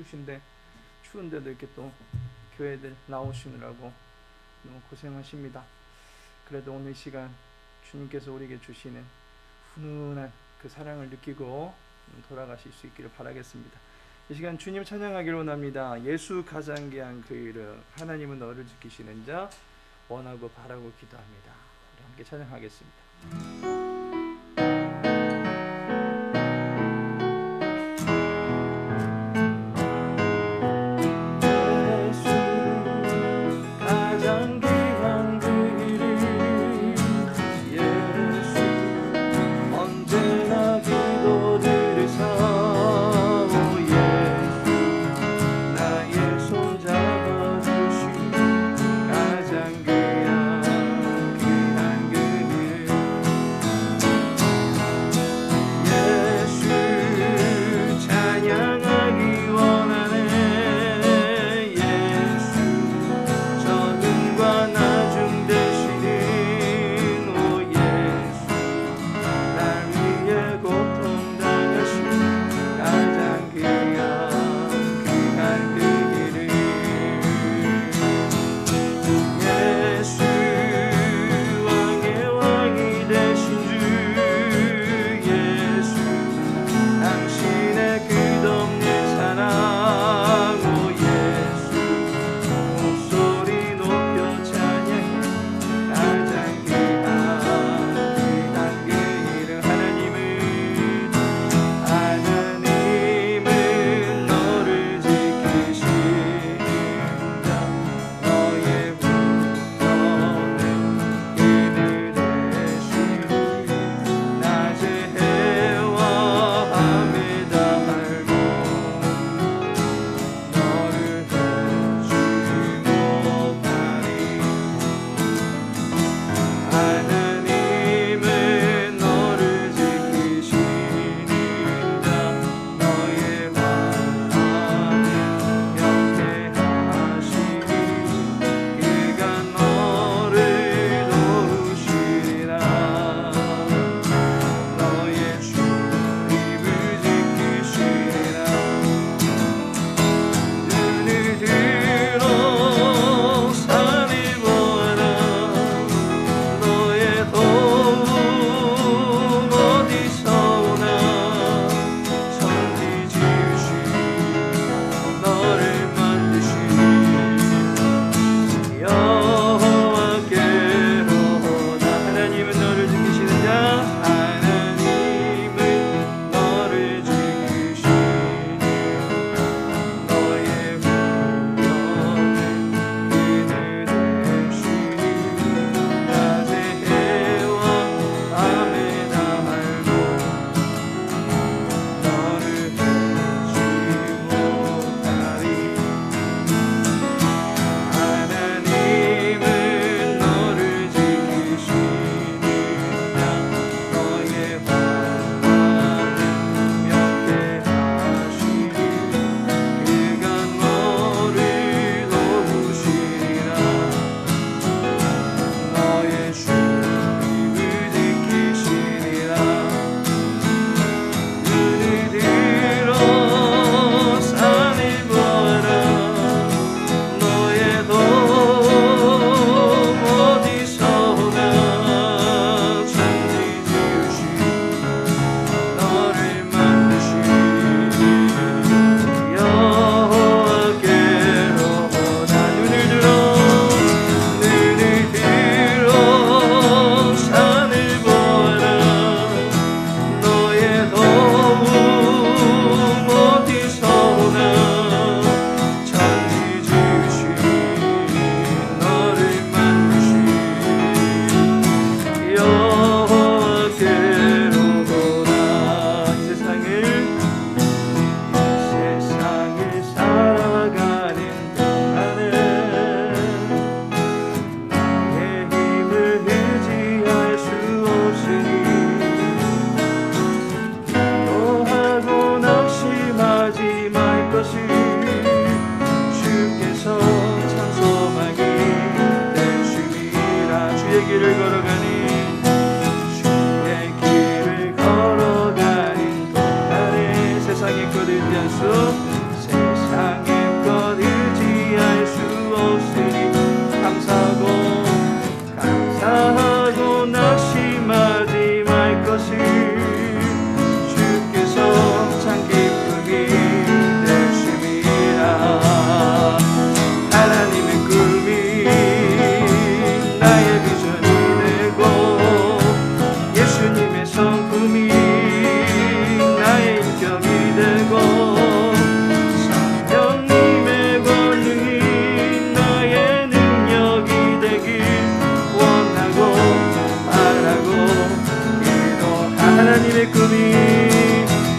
추우신데 추운데도 이렇게 또 교회들 나오시느라고 너무 고생하십니다. 그래도 오늘 시간 주님께서 우리에게 주시는 훈훈한 그 사랑을 느끼고 돌아가실 수 있기를 바라겠습니다. 이 시간 주님 찬양하기로 원합니다. 예수 가장 귀한 그 이름, 하나님은 너를 지키시는 자 원하고 바라고 기도합니다. 우리 함께 찬양하겠습니다.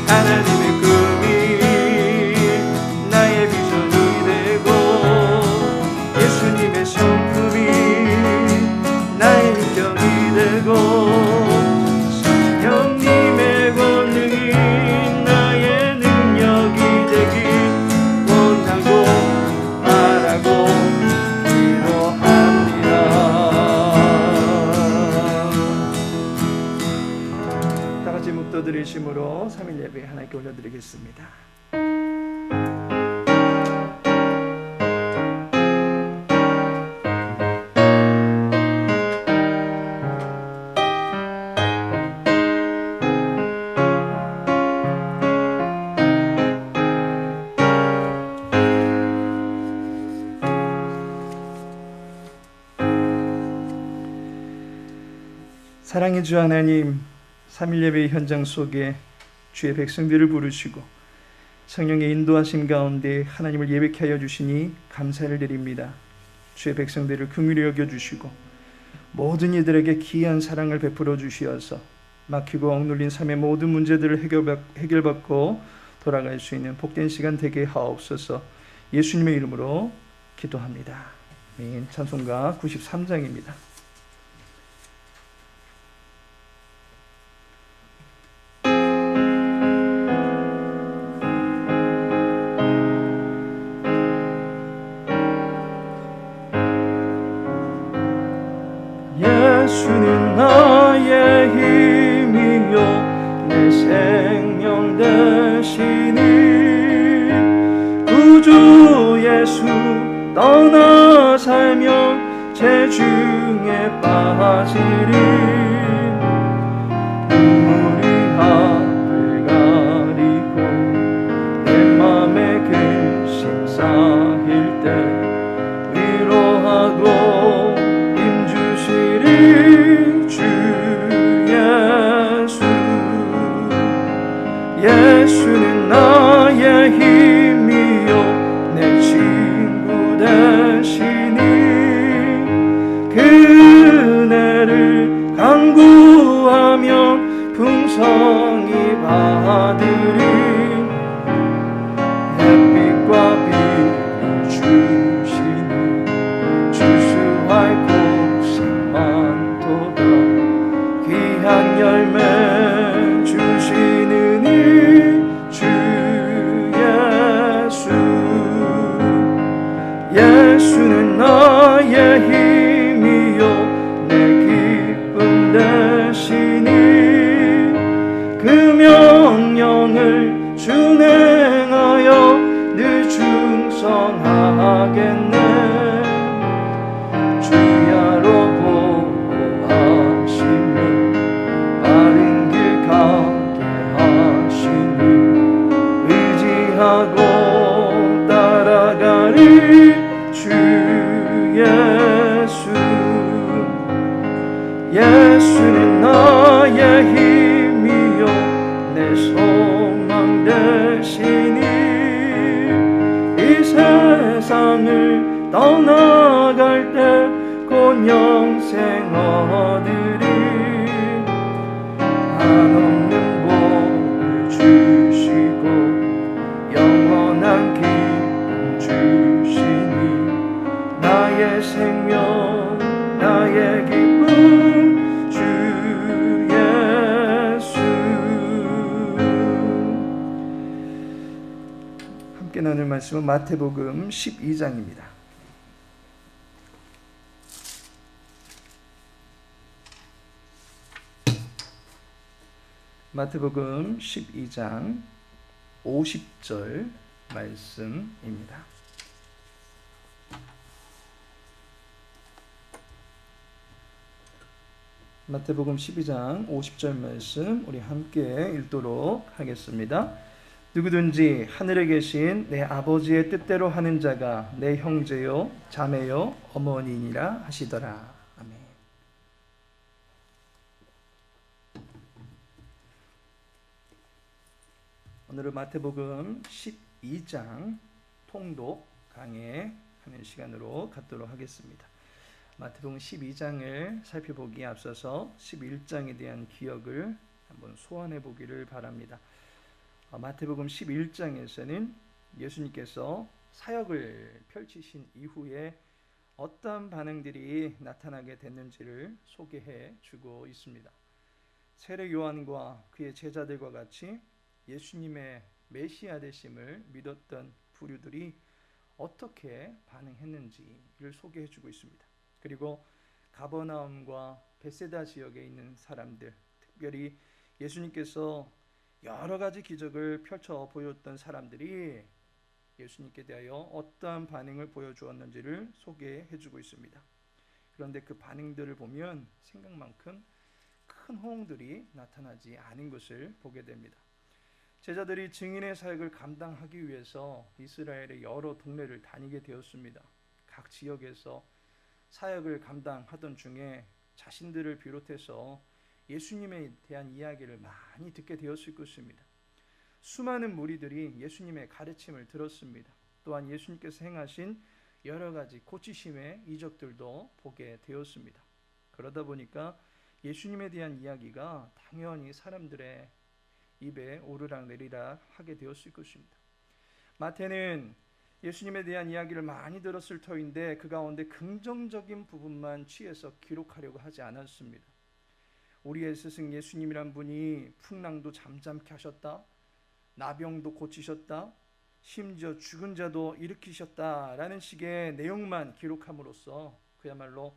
하나님의 꿈이 나의 비전이 되고 예수님의 성품이 나의 인격이 되고 성령님의 권능이 나의 능력이 되기 원하고 바라고 기도합니다. 다같이 묵도드리심으로 3일 예배 하나님께 올려드리겠습니다. 사랑의 주 하나님, 3일 예배의 현장 속에 주의 백성들을 부르시고 성령의 인도하심 가운데 하나님을 예배케 하여 주시니 감사를 드립니다. 주의 백성들을 긍휼히 여겨주시고 모든 이들에게 귀한 사랑을 베풀어 주시어서 막히고 억눌린 삶의 모든 문제들을 해결받고 돌아갈 수 있는 복된 시간 되게 하옵소서. 예수님의 이름으로 기도합니다. 아멘. 찬송가 93장입니다. 예수는 나의 힘이요 내 생명 되시니 구주 예수 떠나 살며 죄중에 빠지리 눈물이 앞을 가리고 내 맘에 근심 쌓일 때 위로하고 주 예수 예수는 나의 힘이요 내 친구 되시니 그 은혜를 간구하며 풍성히 받으리 햇빛과 비를 주시니 주수할 귀한 열매 주시는 이 주 예수 예수는 나의 힘이요 내 기쁨 되시니 그 명령을 준행하여 늘 충성하겠네 주야로 하고 따라가리 주 예수 예수는 나의 힘이요 내 소망 되시니 이 세상을 떠나갈 때 곧 영생 얻으리 한없는 복을 주시고 영원한 기쁨 주시니 나의 생명 나의 기쁨 주 예수 함께 나눌 말씀은 마태복음 12장입니다. 마태복음 12장 50절 말씀입니다. 마태복음 12장 50절 말씀 우리 함께 읽도록 하겠습니다. 누구든지 하늘에 계신 내 아버지의 뜻대로 하는 자가 내 형제요 자매요 어머니니라 하시더라. 아멘. 오늘은 마태복음 12장 통독 강해하는 시간으로 갖도록 하겠습니다. 마태복음 12장을 살펴보기에 앞서서 11장에 대한 기억을 한번 소환해 보기를 바랍니다. 마태복음 11장에서는 예수님께서 사역을 펼치신 이후에 어떠한 반응들이 나타나게 됐는지를 소개해 주고 있습니다. 세례 요한과 그의 제자들과 같이 예수님의 메시아 되심을 믿었던 부류들이 어떻게 반응했는지를 소개해 주고 있습니다. 그리고 가버나움과 베세다 지역에 있는 사람들, 특별히 예수님께서 여러 가지 기적을 펼쳐 보였던 사람들이 예수님께 대하여 어떠한 반응을 보여주었는지를 소개해 주고 있습니다. 그런데 그 반응들을 보면 생각만큼 큰 호응들이 나타나지 않은 것을 보게 됩니다. 제자들이 증인의 사역을 감당하기 위해서 이스라엘의 여러 동네를 다니게 되었습니다. 각 지역에서 사역을 감당하던 중에 자신들을 비롯해서 예수님에 대한 이야기를 많이 듣게 되었을 것입니다. 수많은 무리들이 예수님의 가르침을 들었습니다. 또한 예수님께서 행하신 여러 가지 고치심의 이적들도 보게 되었습니다. 그러다 보니까 예수님에 대한 이야기가 당연히 사람들의 입에 오르락 내리락 하게 되었을 것입니다. 마태는 예수님에 대한 이야기를 많이 들었을 터인데 그 가운데 긍정적인 부분만 취해서 기록하려고 하지 않았습니다. 우리의 스승 예수님이란 분이 풍랑도 잠잠케 하셨다, 나병도 고치셨다, 심지어 죽은 자도 일으키셨다라는 식의 내용만 기록함으로써 그야말로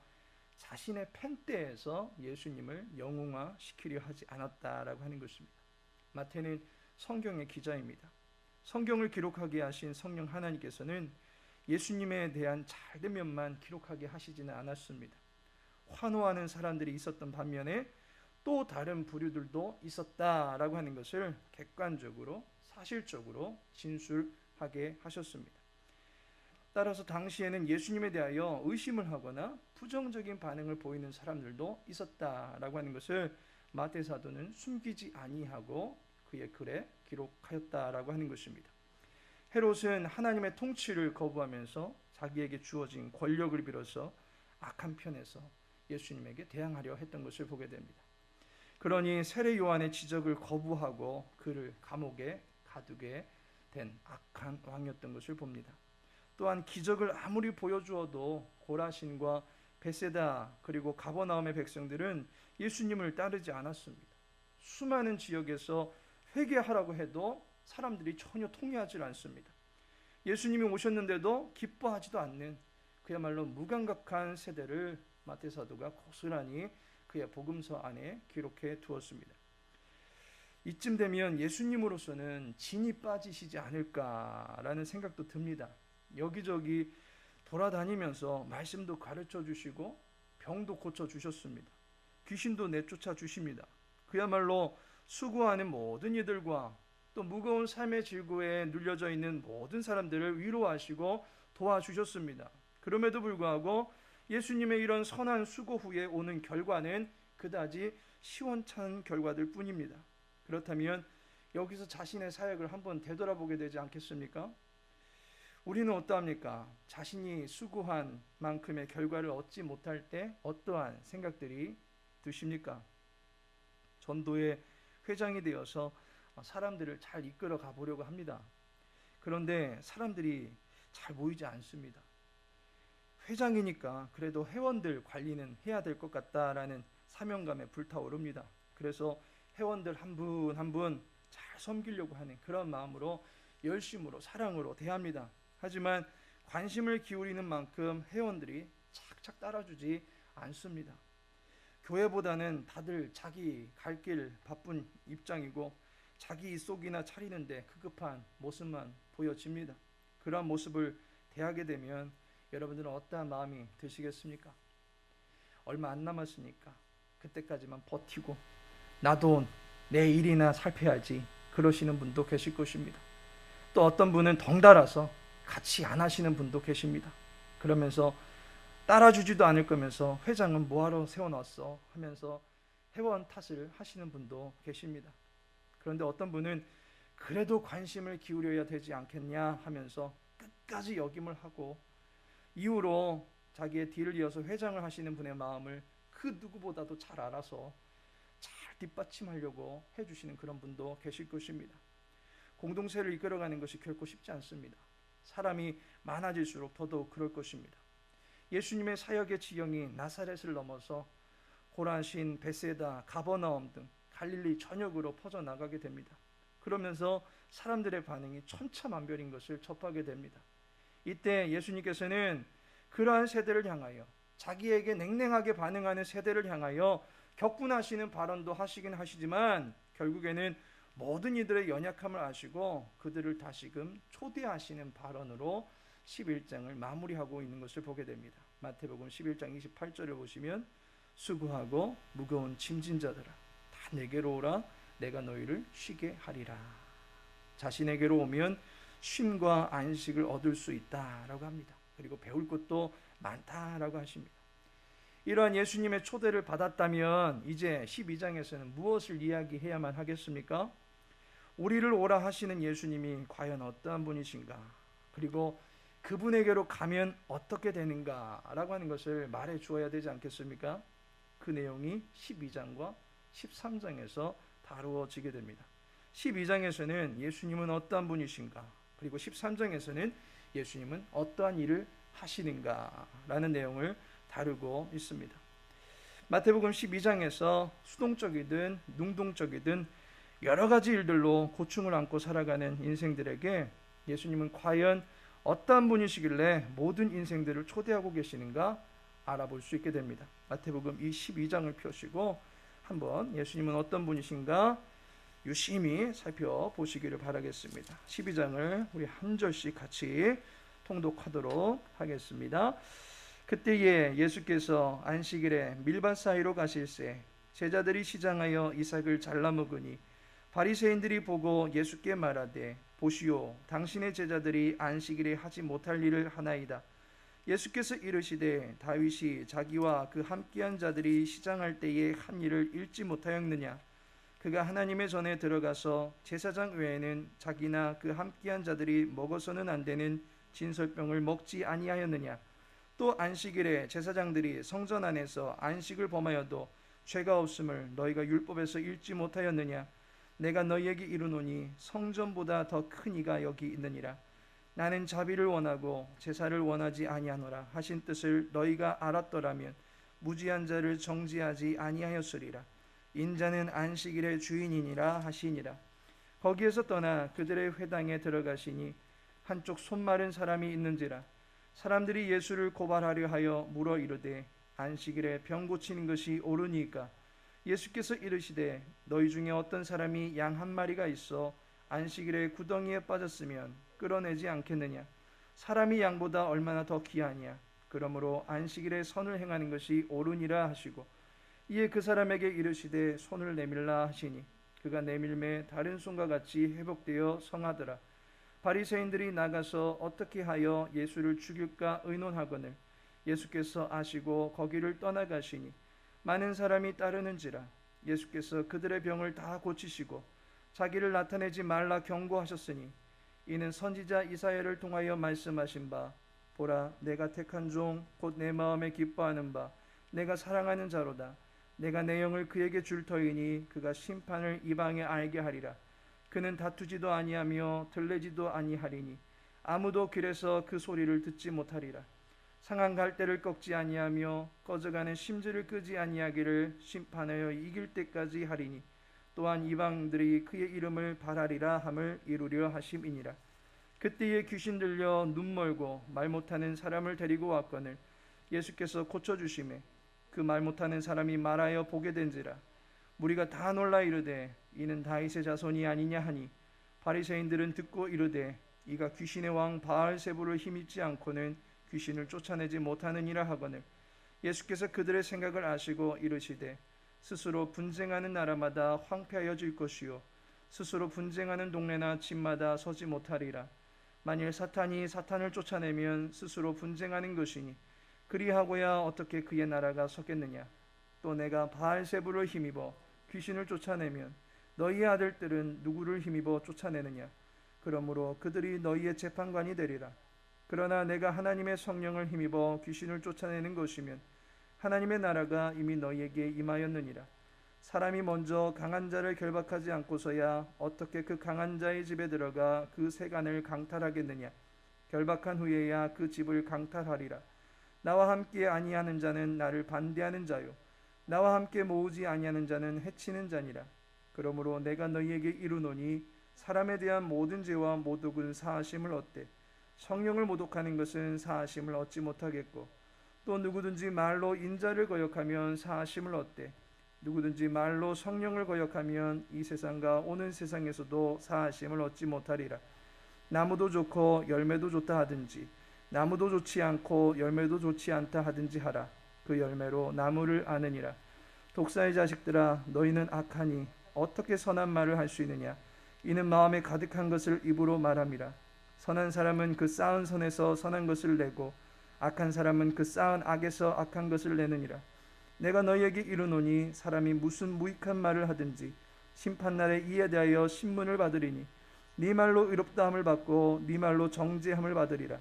자신의 펜대에서 예수님을 영웅화시키려 하지 않았다라고 하는 것입니다. 마태는 성경의 기자입니다. 성경을 기록하게 하신 성령 하나님께서는 예수님에 대한 잘된 면만 기록하게 하시지는 않았습니다. 환호하는 사람들이 있었던 반면에 또 다른 부류들도 있었다라고 하는 것을 객관적으로 사실적으로 진술하게 하셨습니다. 따라서 당시에는 예수님에 대하여 의심을 하거나 부정적인 반응을 보이는 사람들도 있었다라고 하는 것을 마태 사도는 숨기지 아니하고 그의 글에 기록하였다라고 하는 것입니다. 헤롯은 하나님의 통치를 거부하면서 자기에게 주어진 권력을 빌어서 악한 편에서 예수님에게 대항하려 했던 것을 보게 됩니다. 그러니 세례 요한의 지적을 거부하고 그를 감옥에 가두게 된 악한 왕이었던 것을 봅니다. 또한 기적을 아무리 보여주어도 고라신과 베세다 그리고 가버나움의 백성들은 예수님을 따르지 않았습니다. 수많은 지역에서 회개하라고 해도 사람들이 전혀 통해하지 않습니다. 예수님이 오셨는데도 기뻐하지도 않는 그야말로 무감각한 세대를 마태사도가 고스란히 그의 복음서 안에 기록해 두었습니다. 이쯤 되면 예수님으로서는 진이 빠지시지 않을까라는 생각도 듭니다. 여기저기 돌아다니면서 말씀도 가르쳐 주시고 병도 고쳐 주셨습니다. 귀신도 내쫓아 주십니다. 그야말로 수고하는 모든 이들과 또 무거운 삶의 질고에 눌려져 있는 모든 사람들을 위로하시고 도와주셨습니다. 그럼에도 불구하고 예수님의 이런 선한 수고 후에 오는 결과는 그다지 시원찮은 결과들 뿐입니다. 그렇다면 여기서 자신의 사역을 한번 되돌아보게 되지 않겠습니까? 우리는 어떠합니까? 자신이 수고한 만큼의 결과를 얻지 못할 때 어떠한 생각들이 드십니까? 전도의 회장이 되어서 사람들을 잘 이끌어 가보려고 합니다. 그런데 사람들이 잘 모이지 않습니다. 회장이니까 그래도 회원들 관리는 해야 될 것 같다라는 사명감에 불타오릅니다. 그래서 회원들 한 분 한 분 잘 섬기려고 하는 그런 마음으로 열심으로 사랑으로 대합니다. 하지만 관심을 기울이는 만큼 회원들이 착착 따라주지 않습니다. 교회보다는 다들 자기 갈 길 바쁜 입장이고 자기 속이나 차리는데 급급한 모습만 보여집니다. 그러한 모습을 대하게 되면 여러분들은 어떠한 마음이 드시겠습니까? 얼마 안 남았으니까 그때까지만 버티고 나도 내 일이나 살펴야지 그러시는 분도 계실 것입니다. 또 어떤 분은 덩달아서 같이 안 하시는 분도 계십니다. 그러면서 따라주지도 않을 거면서 회장은 뭐하러 세워놨어 하면서 회원 탓을 하시는 분도 계십니다. 그런데 어떤 분은 그래도 관심을 기울여야 되지 않겠냐 하면서 끝까지 역임을 하고 이후로 자기의 뒤를 이어서 회장을 하시는 분의 마음을 그 누구보다도 잘 알아서 잘 뒷받침하려고 해주시는 그런 분도 계실 것입니다. 공동체를 이끌어가는 것이 결코 쉽지 않습니다. 사람이 많아질수록 더더욱 그럴 것입니다. 예수님의 사역의 지경이 나사렛을 넘어서 고라신, 베세다, 가버나움 등 갈릴리 전역으로 퍼져나가게 됩니다. 그러면서 사람들의 반응이 천차만별인 것을 접하게 됩니다. 이때 예수님께서는 그러한 세대를 향하여, 자기에게 냉랭하게 반응하는 세대를 향하여 격분하시는 발언도 하시긴 하시지만 결국에는 모든 이들의 연약함을 아시고 그들을 다시금 초대하시는 발언으로 11장을 마무리하고 있는 것을 보게 됩니다. 마태복음 11장 28절을 보시면 수고하고 무거운 짐진 자들아 다 내게로 오라 내가 너희를 쉬게 하리라. 자신에게로 오면 쉼과 안식을 얻을 수 있다라고 합니다. 그리고 배울 것도 많다라고 하십니다. 이러한 예수님의 초대를 받았다면 이제 12장에서는 무엇을 이야기해야만 하겠습니까? 우리를 오라 하시는 예수님이 과연 어떠한 분이신가, 그리고 그분에게로 가면 어떻게 되는가 라고 하는 것을 말해 주어야 되지 않겠습니까? 그 내용이 12장과 13장에서 다루어지게 됩니다. 12장에서는 예수님은 어떠한 분이신가, 그리고 13장에서는 예수님은 어떠한 일을 하시는가 라는 내용을 다루고 있습니다. 마태복음 12장에서 수동적이든 능동적이든 여러 가지 일들로 고충을 안고 살아가는 인생들에게 예수님은 과연 어떠한 분이시길래 모든 인생들을 초대하고 계시는가 알아볼 수 있게 됩니다. 마태복음 이 12장을 펴시고 한번 예수님은 어떤 분이신가 유심히 살펴보시기를 바라겠습니다. 12장을 우리 한 절씩 같이 통독하도록 하겠습니다. 그때에 예수께서 안식일에 밀밭 사이로 가실새 제자들이 시장하여 이삭을 잘라 먹으니 바리새인들이 보고 예수께 말하되 보시오 당신의 제자들이 안식일에 하지 못할 일을 하나이다. 예수께서 이르시되 다윗이 자기와 그 함께한 자들이 시장할 때에 한 일을 읽지 못하였느냐. 그가 하나님의 전에 들어가서 제사장 외에는 자기나 그 함께한 자들이 먹어서는 안 되는 진설병을 먹지 아니하였느냐. 또 안식일에 제사장들이 성전 안에서 안식을 범하여도 죄가 없음을 너희가 율법에서 읽지 못하였느냐. 내가 너희에게 이르노니 성전보다 더 큰 이가 여기 있느니라. 나는 자비를 원하고 제사를 원하지 아니하노라 하신 뜻을 너희가 알았더라면 무지한 자를 정죄하지 아니하였으리라. 인자는 안식일의 주인이니라 하시니라. 거기에서 떠나 그들의 회당에 들어가시니 한쪽 손 마른 사람이 있는지라. 사람들이 예수를 고발하려 하여 물어 이르되 안식일에 병 고치는 것이 옳으니까. 예수께서 이르시되 너희 중에 어떤 사람이 양 한 마리가 있어 안식일에 구덩이에 빠졌으면 끌어내지 않겠느냐. 사람이 양보다 얼마나 더 귀하냐. 그러므로 안식일에 선을 행하는 것이 옳으니라 하시고 이에 그 사람에게 이르시되 손을 내밀라 하시니 그가 내밀매 다른 손과 같이 회복되어 성하더라. 바리새인들이 나가서 어떻게 하여 예수를 죽일까 의논하거늘 예수께서 아시고 거기를 떠나가시니 많은 사람이 따르는지라. 예수께서 그들의 병을 다 고치시고 자기를 나타내지 말라 경고하셨으니 이는 선지자 이사야를 통하여 말씀하신 바 보라 내가 택한 종 곧 내 마음에 기뻐하는 바 내가 사랑하는 자로다. 내가 내 영을 그에게 줄 터이니 그가 심판을 이방에 알게 하리라. 그는 다투지도 아니하며 들레지도 아니하리니 아무도 길에서 그 소리를 듣지 못하리라. 상한 갈대를 꺾지 아니하며 꺼져가는 심지를 끄지 아니하기를 심판하여 이길 때까지 하리니 또한 이방들이 그의 이름을 바라리라 함을 이루려 하심이니라. 그때에 귀신 들려 눈 멀고 말 못하는 사람을 데리고 왔거늘 예수께서 고쳐주시매 그 말 못하는 사람이 말하여 보게 된지라. 무리가 다 놀라 이르되 이는 다윗의 자손이 아니냐 하니 바리새인들은 듣고 이르되 이가 귀신의 왕 바알세부를 힘입지 않고는 귀신을 쫓아내지 못하느니라 하거늘 예수께서 그들의 생각을 아시고 이르시되 스스로 분쟁하는 나라마다 황폐하여질 것이요 스스로 분쟁하는 동네나 집마다 서지 못하리라. 만일 사탄이 사탄을 쫓아내면 스스로 분쟁하는 것이니 그리하고야 어떻게 그의 나라가 서겠느냐. 또 내가 바알세부를 힘입어 귀신을 쫓아내면 너희의 아들들은 누구를 힘입어 쫓아내느냐. 그러므로 그들이 너희의 재판관이 되리라. 그러나 내가 하나님의 성령을 힘입어 귀신을 쫓아내는 것이면 하나님의 나라가 이미 너희에게 임하였느니라. 사람이 먼저 강한 자를 결박하지 않고서야 어떻게 그 강한 자의 집에 들어가 그 세간을 강탈하겠느냐. 결박한 후에야 그 집을 강탈하리라. 나와 함께 아니하는 자는 나를 반대하는 자요 나와 함께 모으지 아니하는 자는 해치는 자니라. 그러므로 내가 너희에게 이르노니 사람에 대한 모든 죄와 모독은 사하심을 얻되 성령을 모독하는 것은 사하심을 얻지 못하겠고, 또 누구든지 말로 인자를 거역하면 사하심을 얻되 누구든지 말로 성령을 거역하면 이 세상과 오는 세상에서도 사하심을 얻지 못하리라. 나무도 좋고 열매도 좋다 하든지 나무도 좋지 않고 열매도 좋지 않다 하든지 하라. 그 열매로 나무를 아느니라. 독사의 자식들아, 너희는 악하니 어떻게 선한 말을 할 수 있느냐. 이는 마음에 가득한 것을 입으로 말함이라. 선한 사람은 그 쌓은 선에서 선한 것을 내고 악한 사람은 그 쌓은 악에서 악한 것을 내느니라. 내가 너희에게 이르노니 사람이 무슨 무익한 말을 하든지 심판날에 이에 대하여 신문을 받으리니 네 말로 의롭다함을 받고 네 말로 정죄함을 받으리라.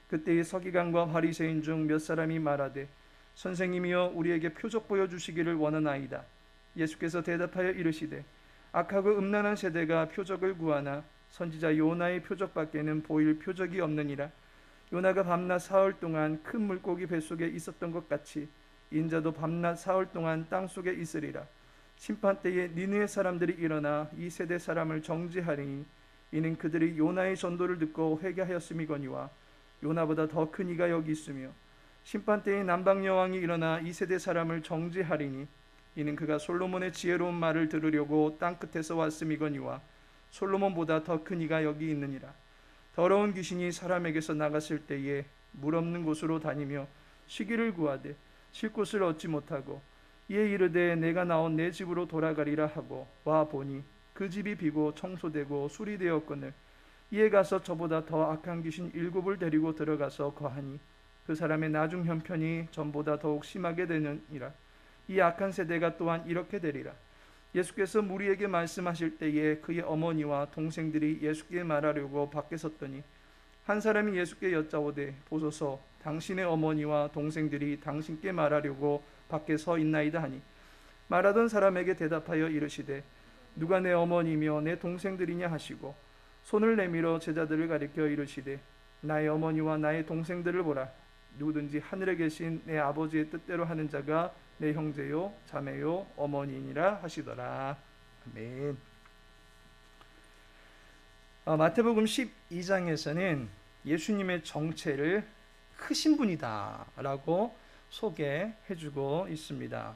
그때의 서기관과 바리새인 중 몇 사람이 말하되 선생님이여 우리에게 표적 보여주시기를 원하나이다. 예수께서 대답하여 이르시되 악하고 음란한 세대가 표적을 구하나 선지자 요나의 표적밖에는 보일 표적이 없느니라. 요나가 밤낮 사흘 동안 큰 물고기 뱃속에 있었던 것 같이 인자도 밤낮 사흘 동안 땅속에 있으리라. 심판 때에 니느웨 사람들이 일어나 이 세대 사람을 정죄하리니 이는 그들이 요나의 전도를 듣고 회개하였음이거니와 요나보다 더 큰 이가 여기 있으며, 심판 때에 남방 여왕이 일어나 이 세대 사람을 정죄하리니 이는 그가 솔로몬의 지혜로운 말을 들으려고 땅 끝에서 왔음이거니와 솔로몬보다 더 큰 이가 여기 있느니라. 더러운 귀신이 사람에게서 나갔을 때에 물 없는 곳으로 다니며 쉬기를 구하되 쉴 곳을 얻지 못하고 이에 이르되 내가 나온 내 집으로 돌아가리라 하고 와 보니 그 집이 비고 청소되고 수리되었거늘 이에 가서 저보다 더 악한 귀신 7을 데리고 들어가서 거하니 그 사람의 나중 형편이 전보다 더욱 심하게 되느니라. 이 악한 세대가 또한 이렇게 되리라. 예수께서 무리에게 말씀하실 때에 그의 어머니와 동생들이 예수께 말하려고 밖에 섰더니 한 사람이 예수께 여짜오되 보소서 당신의 어머니와 동생들이 당신께 말하려고 밖에 서 있나이다 하니, 말하던 사람에게 대답하여 이르시되 누가 내 어머니며 내 동생들이냐 하시고 손을 내밀어 제자들을 가리켜 이르시되 나의 어머니와 나의 동생들을 보라. 누구든지 하늘에 계신 내 아버지의 뜻대로 하는 자가 내 형제요 자매요 어머니니라 하시더라. 아멘. 마태복음 12장에서는 예수님의 정체를 크신 분이다 라고 소개해주고 있습니다.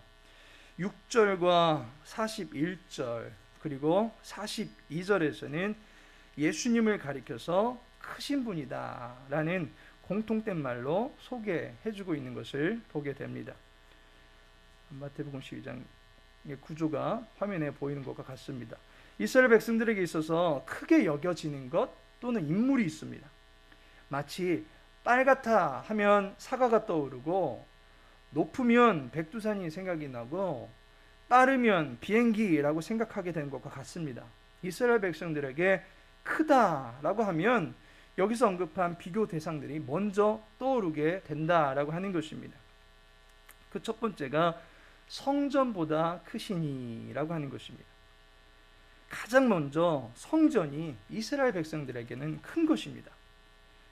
6절과 41절 그리고 42절에서는 예수님을 가리켜서 크신 분이다 라는 공통된 말로 소개해주고 있는 것을 보게 됩니다. 마태복음 12장의 구조가 화면에 보이는 것과 같습니다. 이스라엘 백성들에게 있어서 크게 여겨지는 것 또는 인물이 있습니다. 마치 빨갛다 하면 사과가 떠오르고 높으면 백두산이 생각이 나고 빠르면 비행기라고 생각하게 되는 것과 같습니다. 이스라엘 백성들에게 크다라고 하면 여기서 언급한 비교 대상들이 먼저 떠오르게 된다라고 하는 것입니다. 그 첫 번째가 성전보다 크시니라고 하는 것입니다. 가장 먼저 성전이 이스라엘 백성들에게는 큰 것입니다.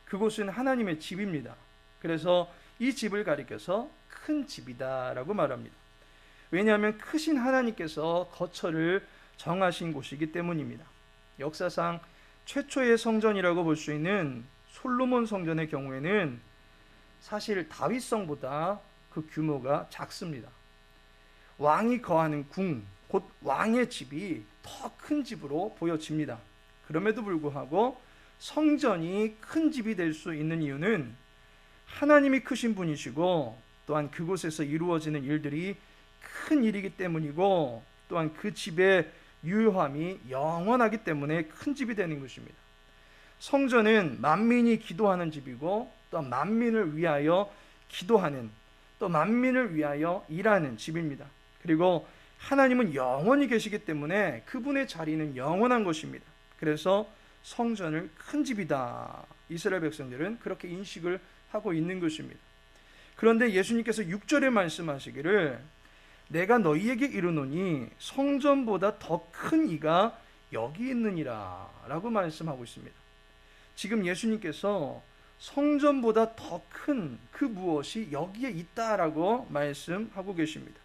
그곳은 하나님의 집입니다. 그래서 이 집을 가리켜서 큰 집이다라고 말합니다. 왜냐하면 크신 하나님께서 거처를 정하신 곳이기 때문입니다. 역사상 최초의 성전이라고 볼 수 있는 솔로몬 성전의 경우에는 사실 다윗성보다 그 규모가 작습니다. 왕이 거하는 궁, 곧 왕의 집이 더 큰 집으로 보여집니다. 그럼에도 불구하고 성전이 큰 집이 될 수 있는 이유는 하나님이 크신 분이시고 또한 그곳에서 이루어지는 일들이 큰 일이기 때문이고 또한 그 집의 유효함이 영원하기 때문에 큰 집이 되는 것입니다. 성전은 만민이 기도하는 집이고 또 만민을 위하여 기도하는 또 만민을 위하여 일하는 집입니다. 그리고 하나님은 영원히 계시기 때문에 그분의 자리는 영원한 것입니다. 그래서 성전을 큰 집이다. 이스라엘 백성들은 그렇게 인식을 하고 있는 것입니다. 그런데 예수님께서 6절에 말씀하시기를 내가 너희에게 이르노니 성전보다 더 큰 이가 여기 있느니라 라고 말씀하고 있습니다. 지금 예수님께서 성전보다 더 큰 그 무엇이 여기에 있다라고 말씀하고 계십니다.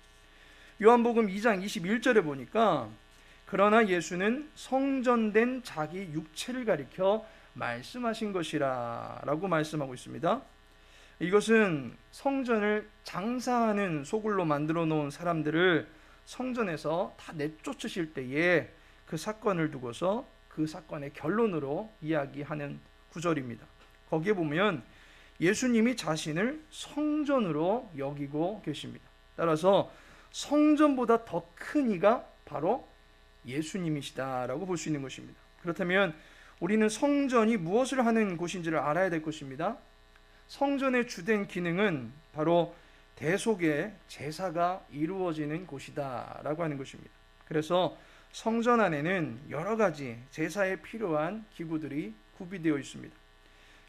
요한복음 2장 21절에 보니까 그러나 예수는 성전된 자기 육체를 가리켜 말씀하신 것이라 라고 말씀하고 있습니다. 이것은 성전을 장사하는 소굴로 만들어 놓은 사람들을 성전에서 다 내쫓으실 때에 그 사건을 두고서 그 사건의 결론으로 이야기하는 구절입니다. 거기에 보면 예수님이 자신을 성전으로 여기고 계십니다. 따라서 성전보다 더 큰 이가 바로 예수님이시다라고 볼 수 있는 것입니다. 그렇다면 우리는 성전이 무엇을 하는 곳인지를 알아야 될 것입니다. 성전의 주된 기능은 바로 대속의 제사가 이루어지는 곳이다 라고 하는 것입니다. 그래서 성전 안에는 여러 가지 제사에 필요한 기구들이 구비되어 있습니다.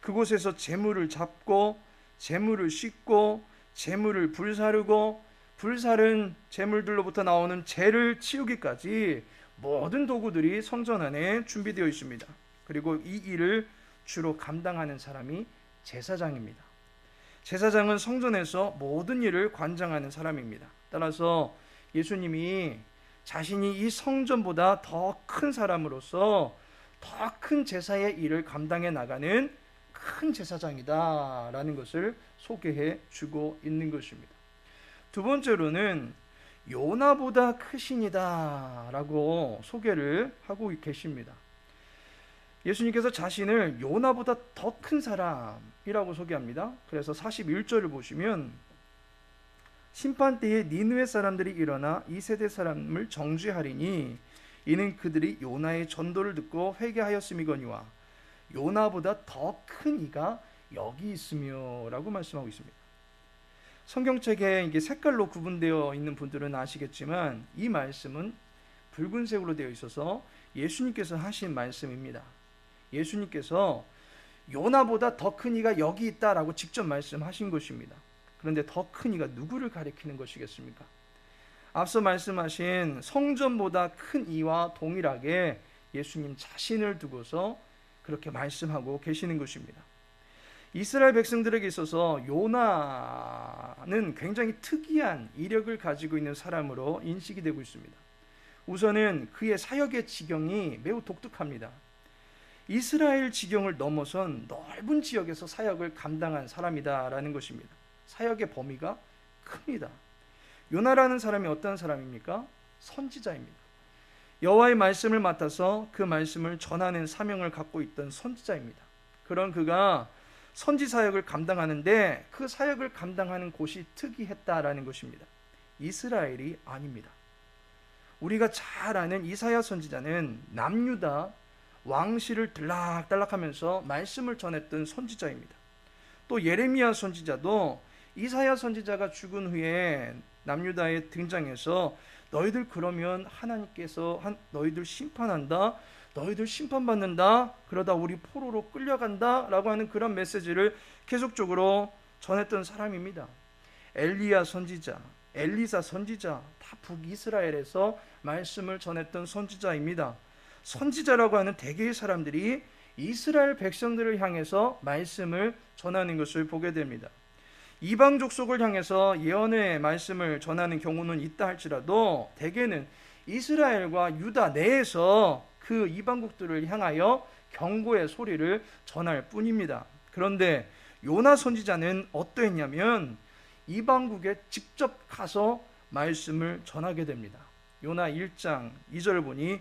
그곳에서 제물을 잡고 제물을 씻고 제물을 불사르고 불사른 제물들로부터 나오는 재를 치우기까지 모든 도구들이 성전 안에 준비되어 있습니다. 그리고 이 일을 주로 감당하는 사람이 제사장입니다. 제사장은 성전에서 모든 일을 관장하는 사람입니다. 따라서 예수님이 자신이 이 성전보다 더 큰 사람으로서 더 큰 제사의 일을 감당해 나가는 큰 제사장이다라는 것을 소개해 주고 있는 것입니다. 두 번째로는 요나보다 크신이다 라고 소개를 하고 계십니다. 예수님께서 자신을 요나보다 더 큰 사람이라고 소개합니다. 그래서 41절을 보시면 심판 때에 니느웨 사람들이 일어나 이 세대 사람을 정죄하리니 이는 그들이 요나의 전도를 듣고 회개하였음이거니와 요나보다 더 큰 이가 여기 있으며 라고 말씀하고 있습니다. 성경책에 이게 색깔로 구분되어 있는 분들은 아시겠지만 이 말씀은 붉은색으로 되어 있어서 예수님께서 하신 말씀입니다. 예수님께서 요나보다 더 큰 이가 여기 있다라고 직접 말씀하신 것입니다. 그런데 더 큰 이가 누구를 가리키는 것이겠습니까? 앞서 말씀하신 성전보다 큰 이와 동일하게 예수님 자신을 두고서 그렇게 말씀하고 계시는 것입니다. 이스라엘 백성들에게 있어서 요나는 굉장히 특이한 이력을 가지고 있는 사람으로 인식이 되고 있습니다. 우선은 그의 사역의 지경이 매우 독특합니다. 이스라엘 지경을 넘어선 넓은 지역에서 사역을 감당한 사람이다라는 것입니다. 사역의 범위가 큽니다. 요나라는 사람이 어떤 사람입니까? 선지자입니다. 여호와의 말씀을 맡아서 그 말씀을 전하는 사명을 갖고 있던 선지자입니다. 그런 그가 선지 사역을 감당하는데 그 사역을 감당하는 곳이 특이했다라는 것입니다. 이스라엘이 아닙니다. 우리가 잘 아는 이사야 선지자는 남유다 왕실을 들락달락하면서 말씀을 전했던 선지자입니다. 또 예레미야 선지자도 이사야 선지자가 죽은 후에 남유다에 등장해서 너희들 그러면 하나님께서 너희들 심판한다, 너희들 심판받는다, 그러다 우리 포로로 끌려간다 라고 하는 그런 메시지를 계속적으로 전했던 사람입니다. 엘리야 선지자, 엘리사 선지자 다 북이스라엘에서 말씀을 전했던 선지자입니다. 선지자라고 하는 대개의 사람들이 이스라엘 백성들을 향해서 말씀을 전하는 것을 보게 됩니다. 이방 족속을 향해서 예언의 말씀을 전하는 경우는 있다 할지라도 대개는 이스라엘과 유다 내에서 그 이방국들을 향하여 경고의 소리를 전할 뿐입니다. 그런데 요나 선지자는 어떠했냐면 이방국에 직접 가서 말씀을 전하게 됩니다. 요나 1장 2절 보니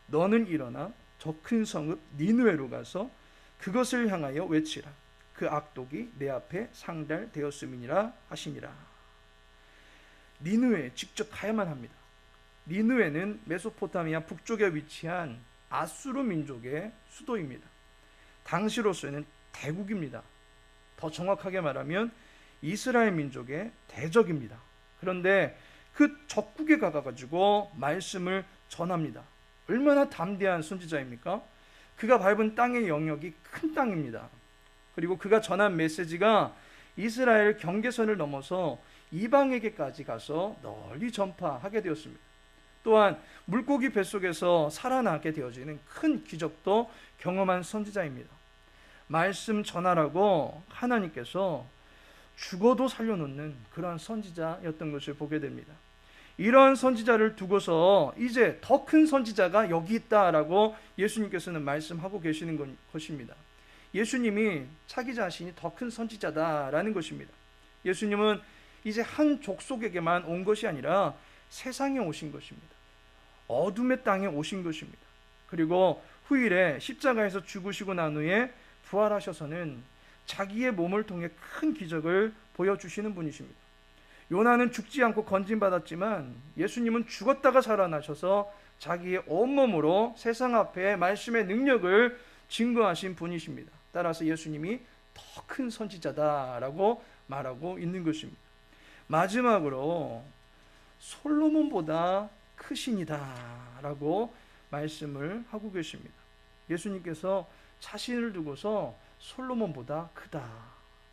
너는 일어나 저 큰 성읍 니느웨로 가서 그것을 향하여 외치라. 그 악독이 내 앞에 상달되었음이니라 하시니라. 니느웨에 직접 가야만 합니다. 니느웨는 메소포타미아 북쪽에 위치한 아수르 민족의 수도입니다. 당시로서는 대국입니다. 더 정확하게 말하면 이스라엘 민족의 대적입니다. 그런데 그 적국에 가가지고 말씀을 전합니다. 얼마나 담대한 선지자입니까? 그가 밟은 땅의 영역이 큰 땅입니다. 그리고 그가 전한 메시지가 이스라엘 경계선을 넘어서 이방에게까지 가서 널리 전파하게 되었습니다. 또한 물고기 뱃속에서 살아나게 되어지는 큰 기적도 경험한 선지자입니다. 말씀 전하라고 하나님께서 죽어도 살려놓는 그러한 선지자였던 것을 보게 됩니다. 이러한 선지자를 두고서 이제 더 큰 선지자가 여기 있다라고 예수님께서는 말씀하고 계시는 것입니다. 예수님이 자기 자신이 더 큰 선지자다라는 것입니다. 예수님은 이제 한 족속에게만 온 것이 아니라 세상에 오신 것입니다. 어둠의 땅에 오신 것입니다. 그리고 후일에 십자가에서 죽으시고 난 후에 부활하셔서는 자기의 몸을 통해 큰 기적을 보여주시는 분이십니다. 요나는 죽지 않고 건진받았지만 예수님은 죽었다가 살아나셔서 자기의 온몸으로 세상 앞에 말씀의 능력을 증거하신 분이십니다. 따라서 예수님이 더 큰 선지자다라고 말하고 있는 것입니다. 마지막으로 솔로몬보다 크신이다라고 말씀을 하고 계십니다. 예수님께서 자신을 두고서 솔로몬보다 크다.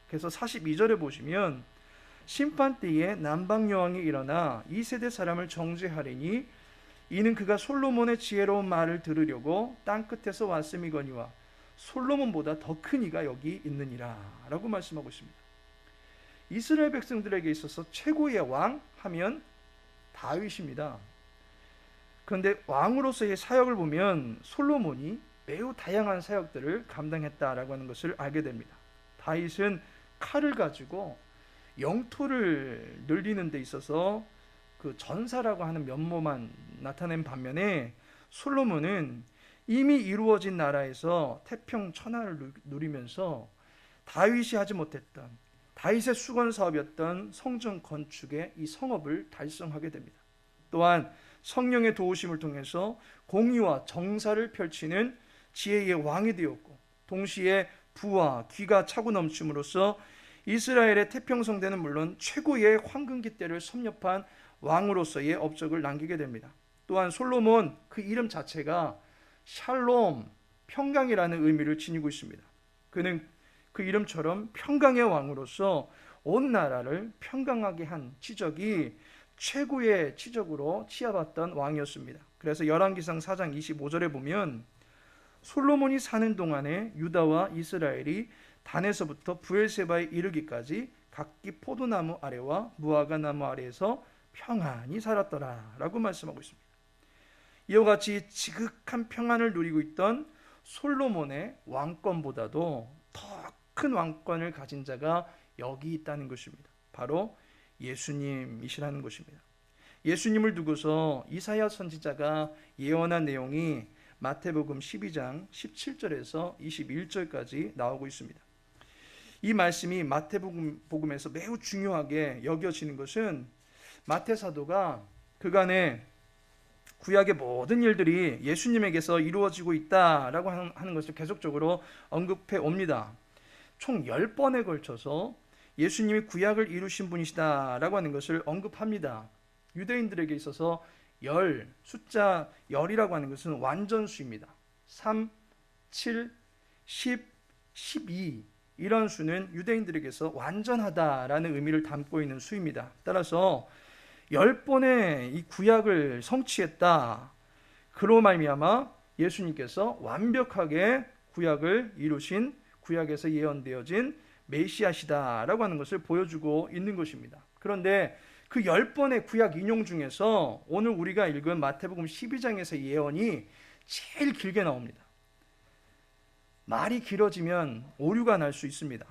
그래서 42절에 보시면 심판 때에 남방 여왕이 일어나 이 세대 사람을 정죄하리니 이는 그가 솔로몬의 지혜로운 말을 들으려고 땅끝에서 왔음이거니와 솔로몬보다 더 큰 이가 여기 있느니라 라고 말씀하고 있습니다. 이스라엘 백성들에게 있어서 최고의 왕 하면 다윗입니다. 그런데 왕으로서의 사역을 보면 솔로몬이 매우 다양한 사역들을 감당했다라고 하는 것을 알게 됩니다. 다윗은 칼을 가지고 영토를 늘리는 데 있어서 그 전사라고 하는 면모만 나타낸 반면에 솔로몬은 이미 이루어진 나라에서 태평 천하를 누리면서 다윗이 하지 못했던 다윗의 수건 사업이었던 성전 건축의 이 성업을 달성하게 됩니다. 또한 성령의 도우심을 통해서 공의와 정사를 펼치는 지혜의 왕이 되었고 동시에 부와 귀가 차고 넘침으로써 이스라엘의 태평성대는 물론 최고의 황금기 때를 섭렵한 왕으로서의 업적을 남기게 됩니다. 또한 솔로몬 그 이름 자체가 샬롬, 평강이라는 의미를 지니고 있습니다. 그는 그 이름처럼 평강의 왕으로서 온 나라를 평강하게 한 치적이 최고의 치적으로 치하받던 왕이었습니다. 그래서 열왕기상 4장 25절에 보면 솔로몬이 사는 동안에 유다와 이스라엘이 단에서부터 브엘세바에 이르기까지 각기 포도나무 아래와 무화과 나무 아래에서 평안히 살았더라 라고 말씀하고 있습니다. 이와 같이 지극한 평안을 누리고 있던 솔로몬의 왕권보다도 더 큰 왕권을 가진 자가 여기 있다는 것입니다. 바로 예수님이시라는 것입니다. 예수님을 두고서 이사야 선지자가 예언한 내용이 마태복음 12장 17절에서 21절까지 나오고 있습니다. 이 말씀이 마태복음에서 매우 중요하게 여겨지는 것은 마태 사도가 그간의 구약의 모든 일들이 예수님에게서 이루어지고 있다라고 하는 것을 계속적으로 언급해 옵니다. 총 10번에 걸쳐서 예수님이 구약을 이루신 분이시다라고 하는 것을 언급합니다. 유대인들에게 있어서 숫자 10이라고 하는 것은 완전수입니다. 3, 7, 10, 12 이런 수는 유대인들에게서 완전하다라는 의미를 담고 있는 수입니다. 따라서 10번의 이 구약을 성취했다. 그로 말미암아 예수님께서 완벽하게 구약을 이루신 구약에서 예언되어진 메시아시다라고 하는 것을 보여주고 있는 것입니다. 그런데 그 10번의 구약 인용 중에서 오늘 우리가 읽은 마태복음 12장에서 예언이 제일 길게 나옵니다. 말이 길어지면 오류가 날 수 있습니다.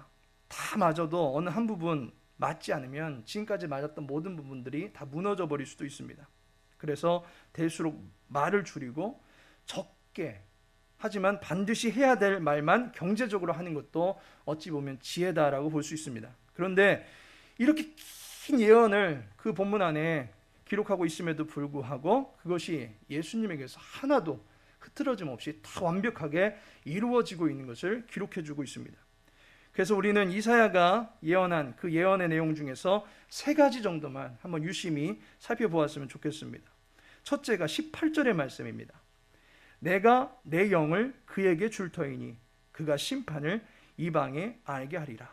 다 맞아도 어느 한 부분 맞지 않으면 지금까지 맞았던 모든 부분들이 다 무너져 버릴 수도 있습니다. 그래서 될수록 말을 줄이고 적게 하지만 반드시 해야 될 말만 경제적으로 하는 것도 어찌 보면 지혜다라고 볼 수 있습니다. 그런데 이렇게 긴 예언을 그 본문 안에 기록하고 있음에도 불구하고 그것이 예수님에게서 하나도 흐트러짐 없이 다 완벽하게 이루어지고 있는 것을 기록해주고 있습니다. 그래서 우리는 이사야가 예언한 그 예언의 내용 중에서 3가지 정도만 한번 유심히 살펴보았으면 좋겠습니다. 첫째가 18절의 말씀입니다. 내가 내 영을 그에게 줄 터이니 그가 심판을 이방에 알게 하리라.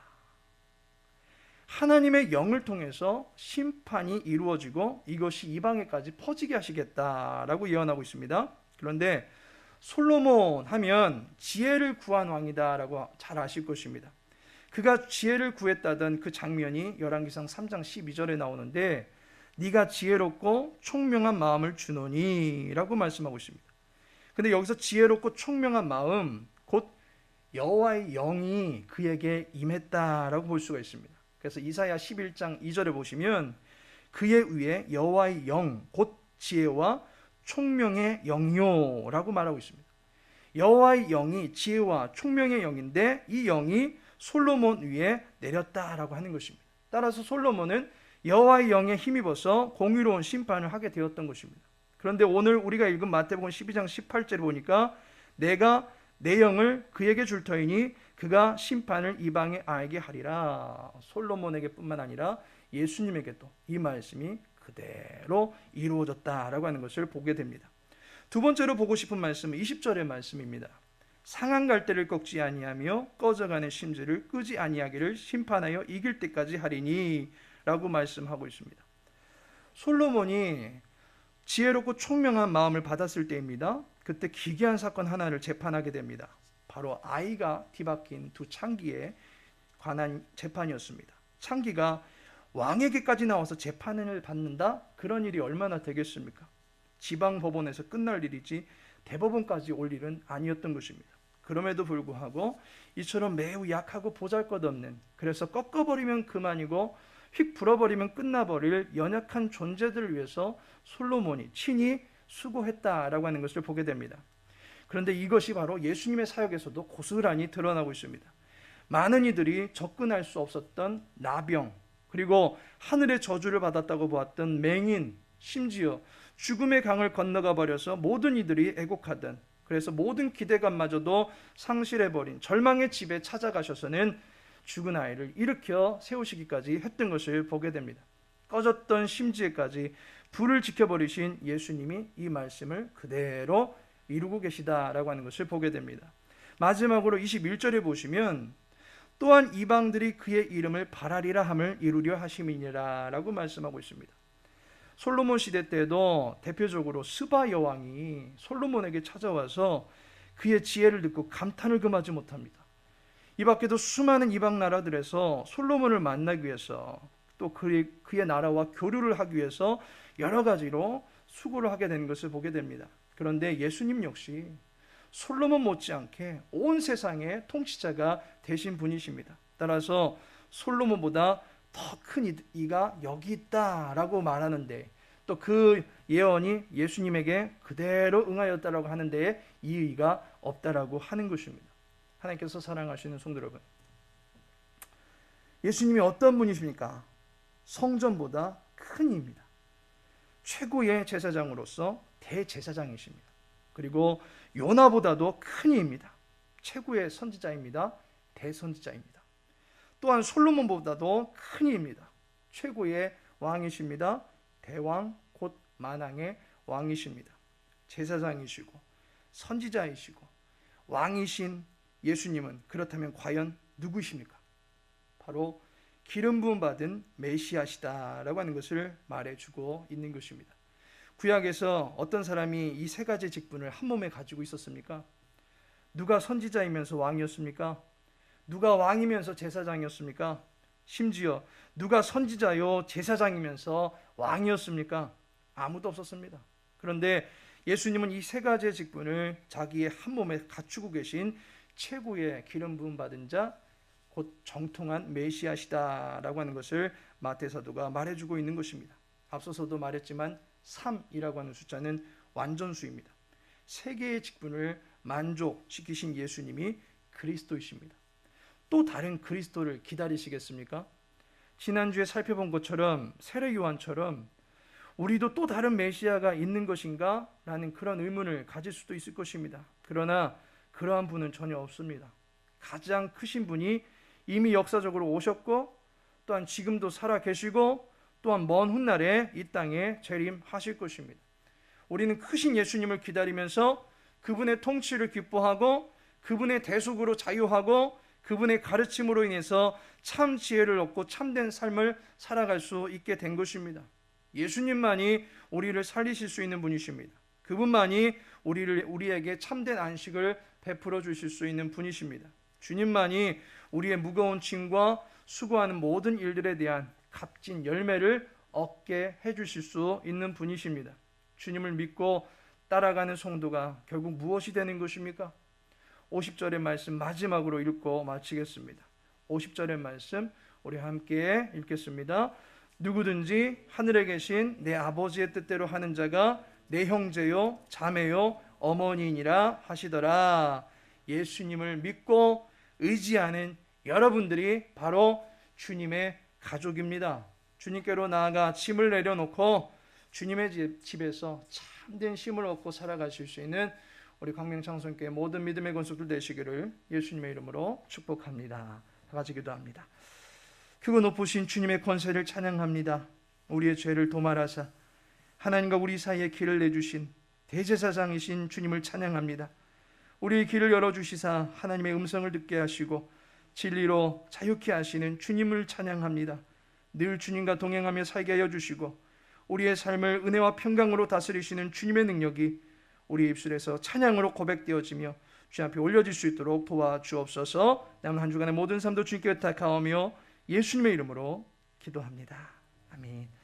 하나님의 영을 통해서 심판이 이루어지고 이것이 이방에까지 퍼지게 하시겠다라고 예언하고 있습니다. 그런데 솔로몬 하면 지혜를 구한 왕이다라고 잘 아실 것입니다. 그가 지혜를 구했다던 그 장면이 열왕기상 3장 12절에 나오는데 네가 지혜롭고 총명한 마음을 주노니 라고 말씀하고 있습니다. 근데 여기서 지혜롭고 총명한 마음, 곧 여호와의 영이 그에게 임했다라고 볼 수가 있습니다. 그래서 이사야 11장 2절에 보시면 그의 위에 여호와의 영, 곧 지혜와 총명의 영이요 라고 말하고 있습니다. 여호와의 영이 지혜와 총명의 영인데 이 영이 솔로몬 위에 내렸다라고 하는 것입니다. 따라서 솔로몬은 여호와의 영에 힘입어서 공의로운 심판을 하게 되었던 것입니다. 그런데 오늘 우리가 읽은 마태복음 12장 18절에 보니까 내가 내 영을 그에게 줄 터이니 그가 심판을 이방에 알게 하리라. 솔로몬에게 뿐만 아니라 예수님에게도 이 말씀이 그대로 이루어졌다라고 하는 것을 보게 됩니다. 두 번째로 보고 싶은 말씀은 20절의 말씀입니다. 상한 갈대를 꺾지 아니하며 꺼져가는 심지를 끄지 아니하기를 심판하여 이길 때까지 하리니 라고 말씀하고 있습니다. 솔로몬이 지혜롭고 총명한 마음을 받았을 때입니다. 그때 기괴한 사건 하나를 재판하게 됩니다. 바로 아이가 뒤바뀐 두 창기에 관한 재판이었습니다. 창기가 왕에게까지 나와서 재판을 받는다? 그런 일이 얼마나 되겠습니까? 지방법원에서 끝날 일이지 대법원까지 올 일은 아니었던 것입니다. 그럼에도 불구하고 이처럼 매우 약하고 보잘것없는, 그래서 꺾어버리면 그만이고 휙 불어버리면 끝나버릴 연약한 존재들을 위해서 솔로몬이 친히 수고했다라고 하는 것을 보게 됩니다. 그런데 이것이 바로 예수님의 사역에서도 고스란히 드러나고 있습니다. 많은 이들이 접근할 수 없었던 나병, 그리고 하늘의 저주를 받았다고 보았던 맹인, 심지어 죽음의 강을 건너가 버려서 모든 이들이 애곡하던, 그래서 모든 기대감마저도 상실해버린 절망의 집에 찾아가셔서는 죽은 아이를 일으켜 세우시기까지 했던 것을 보게 됩니다. 꺼졌던 심지에까지 불을 지켜버리신 예수님이 이 말씀을 그대로 이루고 계시다라고 하는 것을 보게 됩니다. 마지막으로 21절에 보시면 또한 이방들이 그의 이름을 바라리라 함을 이루려 하심이니라 라고 말씀하고 있습니다. 솔로몬 시대 때도 대표적으로 스바 여왕이 솔로몬에게 찾아와서 그의 지혜를 듣고 감탄을 금하지 못합니다. 이 밖에도 수많은 이방 나라들에서 솔로몬을 만나기 위해서 또 그의 나라와 교류를 하기 위해서 여러 가지로 수고를 하게 되는 것을 보게 됩니다. 그런데 예수님 역시 솔로몬 못지않게 온 세상의 통치자가 되신 분이십니다. 따라서 솔로몬보다 더 큰 이가 여기 있다라고 말하는데 또 그 예언이 예수님에게 그대로 응하였다라고 하는데 이의가 없다라고 하는 것입니다. 하나님께서 사랑하시는 성도 여러분, 예수님이 어떤 분이십니까? 성전보다 큰 이입니다. 최고의 제사장으로서 대제사장이십니다. 그리고 요나보다도 큰 이입니다. 최고의 선지자입니다. 대선지자입니다. 또한 솔로몬보다도 큰 이입니다. 최고의 왕이십니다. 대왕 곧 만왕의 왕이십니다. 제사장이시고 선지자이시고 왕이신 예수님은 그렇다면 과연 누구십니까? 바로 기름 부음 받은 메시아시다라고 하는 것을 말해주고 있는 것입니다. 구약에서 어떤 사람이 이 세 가지 직분을 한 몸에 가지고 있었습니까? 누가 선지자이면서 왕이었습니까? 누가 왕이면서 제사장이었습니까? 심지어 누가 선지자요 제사장이면서 왕이었습니까? 아무도 없었습니다. 그런데 예수님은 이 세 가지의 직분을 자기의 한 몸에 갖추고 계신 최고의 기름 부음 받은 자, 곧 정통한 메시아시다라고 하는 것을 마태 사도가 말해주고 있는 것입니다. 앞서서도 말했지만 3이라고 하는 숫자는 완전수입니다. 세 개의 직분을 만족시키신 예수님이 그리스도이십니다. 또 다른 그리스도를 기다리시겠습니까? 지난주에 살펴본 것처럼 세례 요한처럼 우리도 또 다른 메시아가 있는 것인가? 라는 그런 의문을 가질 수도 있을 것입니다. 그러나 그러한 분은 전혀 없습니다. 가장 크신 분이 이미 역사적으로 오셨고 또한 지금도 살아 계시고 또한 먼 훗날에 이 땅에 재림하실 것입니다. 우리는 크신 예수님을 기다리면서 그분의 통치를 기뻐하고 그분의 대속으로 자유하고 그분의 가르침으로 인해서 참 지혜를 얻고 참된 삶을 살아갈 수 있게 된 것입니다. 예수님만이 우리를 살리실 수 있는 분이십니다. 그분만이 우리에게 참된 안식을 베풀어 주실 수 있는 분이십니다. 주님만이 우리의 무거운 짐과 수고하는 모든 일들에 대한 값진 열매를 얻게 해주실 수 있는 분이십니다. 주님을 믿고 따라가는 성도가 결국 무엇이 되는 것입니까? 50절의 말씀 마지막으로 읽고 마치겠습니다. 50절의 말씀 우리 함께 읽겠습니다. 누구든지 하늘에 계신 내 아버지의 뜻대로 하는 자가 내 형제요 자매요 어머니이니라 하시더라. 예수님을 믿고 의지하는 여러분들이 바로 주님의 가족입니다. 주님께로 나아가 짐을 내려놓고 주님의 집에서 참된 쉼을 얻고 살아가실 수 있는 우리 광명창선교회 모든 믿음의 권속들 되시기를 예수님의 이름으로 축복합니다. 다 같이 기도합니다. 크고 높으신 주님의 권세를 찬양합니다. 우리의 죄를 도말하사 하나님과 우리 사이에 길을 내주신 대제사장이신 주님을 찬양합니다. 우리의 길을 열어주시사 하나님의 음성을 듣게 하시고 진리로 자유케 하시는 주님을 찬양합니다. 늘 주님과 동행하며 살게 하여 주시고 우리의 삶을 은혜와 평강으로 다스리시는 주님의 능력이 우리의 입술에서 찬양으로 고백되어지며 주 앞에 올려질 수 있도록 도와주옵소서. 남은 한 주간의 모든 삶도 주님께 의탁하오며 예수님의 이름으로 기도합니다. 아멘.